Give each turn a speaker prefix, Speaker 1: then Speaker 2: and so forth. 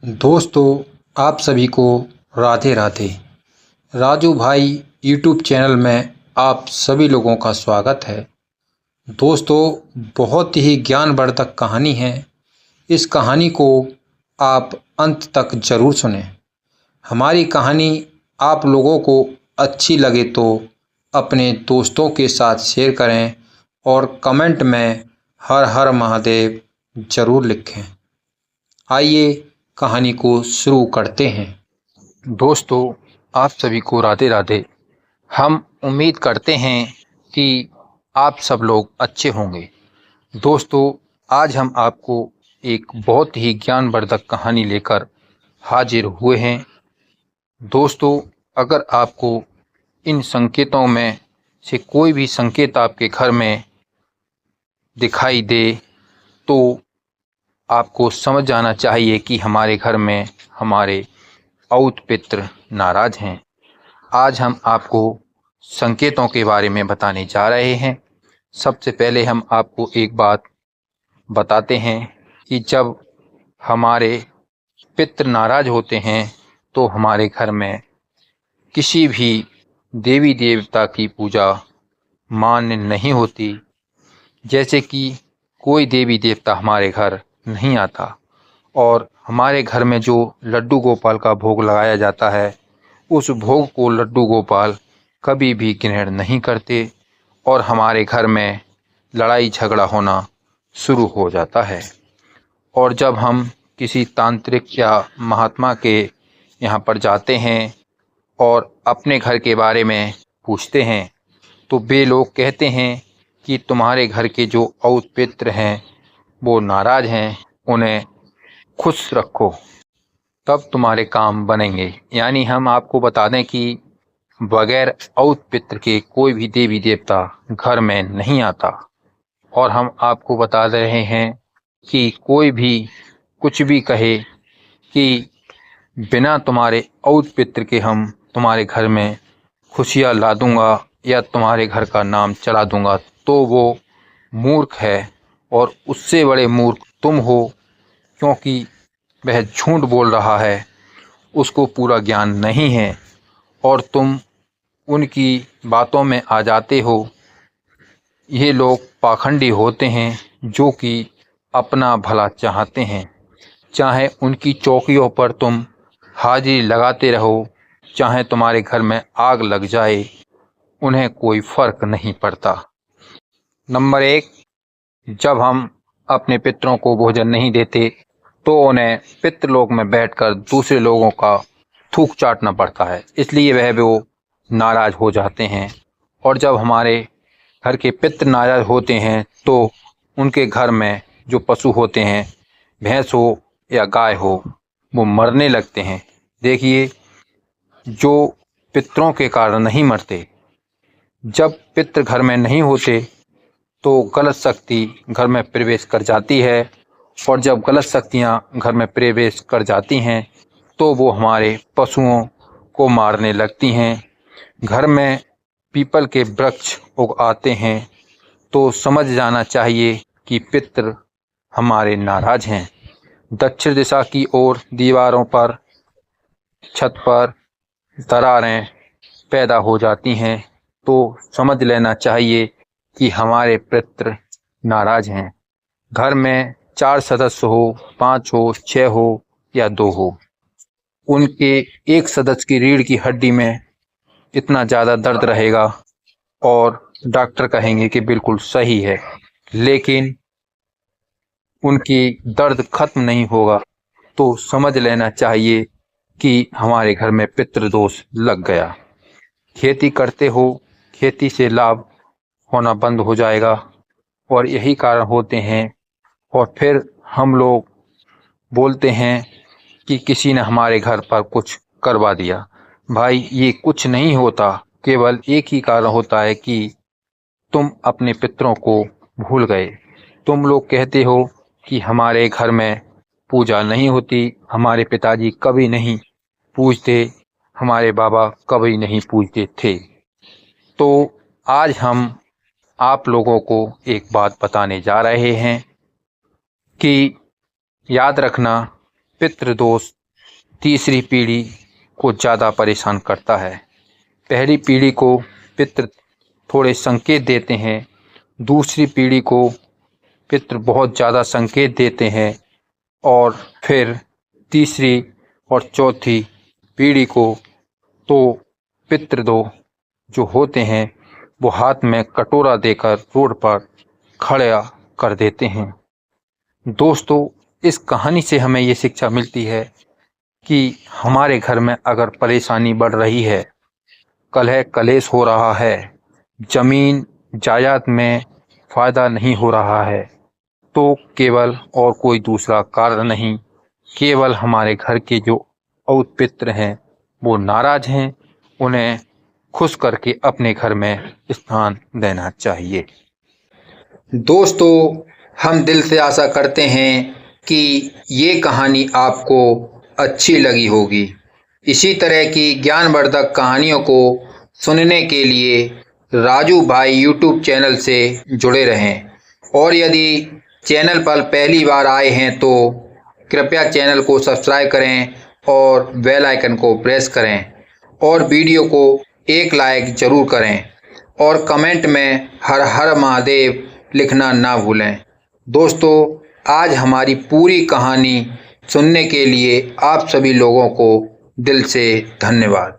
Speaker 1: दोस्तों, आप सभी को राधे राधे। राजू भाई यूट्यूब चैनल में आप सभी लोगों का स्वागत है। दोस्तों, बहुत ही ज्ञानवर्धक कहानी है। इस कहानी को आप अंत तक ज़रूर सुनें। हमारी कहानी आप लोगों को अच्छी लगे तो अपने दोस्तों के साथ शेयर करें और कमेंट में हर हर महादेव ज़रूर लिखें। आइए कहानी को शुरू करते हैं। दोस्तों, आप सभी को राधे राधे। हम उम्मीद करते हैं कि आप सब लोग अच्छे होंगे। दोस्तों, आज हम आपको एक बहुत ही ज्ञानवर्धक कहानी लेकर हाजिर हुए हैं। दोस्तों, अगर आपको इन संकेतों में से कोई भी संकेत आपके घर में दिखाई दे तो आपको समझ जाना चाहिए कि हमारे घर में हमारे औत पित्र नाराज हैं। आज हम आपको संकेतों के बारे में बताने जा रहे हैं। सबसे पहले हम आपको एक बात बताते हैं कि जब हमारे पित्र नाराज होते हैं तो हमारे घर में किसी भी देवी देवता की पूजा मान्य नहीं होती। जैसे कि कोई देवी देवता हमारे घर नहीं आता और हमारे घर में जो लड्डू गोपाल का भोग लगाया जाता है, उस भोग को लड्डू गोपाल कभी भी ग्रहण नहीं करते और हमारे घर में लड़ाई झगड़ा होना शुरू हो जाता है। और जब हम किसी तांत्रिक या महात्मा के यहाँ पर जाते हैं और अपने घर के बारे में पूछते हैं तो वे लोग कहते हैं कि तुम्हारे घर के जो औत पित्र हैं वो नाराज हैं, उन्हें खुश रखो तब तुम्हारे काम बनेंगे। यानी हम आपको बता दें कि बगैर औत पित्र के कोई भी देवी देवता घर में नहीं आता। और हम आपको बता रहे हैं कि कोई भी कुछ भी कहे कि बिना तुम्हारे औत पित्र के हम तुम्हारे घर में खुशियाँ ला दूंगा या तुम्हारे घर का नाम चला दूंगा, तो वो मूर्ख है और उससे बड़े मूर्ख तुम हो, क्योंकि वह झूठ बोल रहा है, उसको पूरा ज्ञान नहीं है और तुम उनकी बातों में आ जाते हो। ये लोग पाखंडी होते हैं जो कि अपना भला चाहते हैं। चाहे उनकी चौकियों पर तुम हाजिरी लगाते रहो, चाहे तुम्हारे घर में आग लग जाए, उन्हें कोई फर्क नहीं पड़ता। नंबर 1, जब हम अपने पितरों को भोजन नहीं देते तो उन्हें पितृलोक में बैठकर दूसरे लोगों का थूक चाटना पड़ता है, इसलिए वो नाराज हो जाते हैं। और जब हमारे घर के पितृ नाराज होते हैं तो उनके घर में जो पशु होते हैं, भैंस हो या गाय हो, वो मरने लगते हैं। देखिए, जो पितरों के कारण नहीं मरते, जब पितृ घर में नहीं होते तो गलत शक्ति घर में प्रवेश कर जाती है और जब गलत शक्तियाँ घर में प्रवेश कर जाती हैं तो वो हमारे पशुओं को मारने लगती हैं। घर में पीपल के वृक्ष उग आते हैं तो समझ जाना चाहिए कि पितृ हमारे नाराज हैं। दक्षिण दिशा की ओर दीवारों पर, छत पर दरारें पैदा हो जाती हैं तो समझ लेना चाहिए कि हमारे पितृ नाराज हैं। घर में 4 सदस्य हो, 5 हो, 6 हो या 2 हो, उनके एक सदस्य की रीढ़ की हड्डी में इतना ज़्यादा दर्द रहेगा और डॉक्टर कहेंगे कि बिल्कुल सही है, लेकिन उनकी दर्द खत्म नहीं होगा तो समझ लेना चाहिए कि हमारे घर में पितृदोष लग गया। खेती करते हो, खेती से लाभ होना बंद हो जाएगा और यही कारण होते हैं। और फिर हम लोग बोलते हैं कि किसी ने हमारे घर पर कुछ करवा दिया। भाई, ये कुछ नहीं होता, केवल एक ही कारण होता है कि तुम अपने पितरों को भूल गए। तुम लोग कहते हो कि हमारे घर में पूजा नहीं होती, हमारे पिताजी कभी नहीं पूजते, हमारे बाबा कभी नहीं पूजते थे। तो आज हम आप लोगों को एक बात बताने जा रहे हैं कि याद रखना, पितृदोष तीसरी पीढ़ी को ज़्यादा परेशान करता है। पहली पीढ़ी को पितृ थोड़े संकेत देते हैं, दूसरी पीढ़ी को पितृ बहुत ज़्यादा संकेत देते हैं और फिर तीसरी और चौथी पीढ़ी को तो पितृदोष जो होते हैं वो हाथ में कटोरा देकर रोड पर खड़ा कर देते हैं। दोस्तों, इस कहानी से हमें ये शिक्षा मिलती है कि हमारे घर में अगर परेशानी बढ़ रही है, कलह कलेश हो रहा है, जमीन जायदाद में फ़ायदा नहीं हो रहा है, तो केवल और कोई दूसरा कारण नहीं, केवल हमारे घर के जो औत पितृ हैं वो नाराज़ हैं। उन्हें खुश करके अपने घर में स्थान देना चाहिए। दोस्तों, हम दिल से आशा करते हैं कि ये कहानी आपको अच्छी लगी होगी। इसी तरह की ज्ञानवर्धक कहानियों को सुनने के लिए राजू भाई यूट्यूब चैनल से जुड़े रहें और यदि चैनल पर पहली बार आए हैं तो कृपया चैनल को सब्सक्राइब करें और बेल आइकन को प्रेस करें और वीडियो को एक लाइक ज़रूर करें और कमेंट में हर हर महादेव लिखना ना भूलें। दोस्तों, आज हमारी पूरी कहानी सुनने के लिए आप सभी लोगों को दिल से धन्यवाद।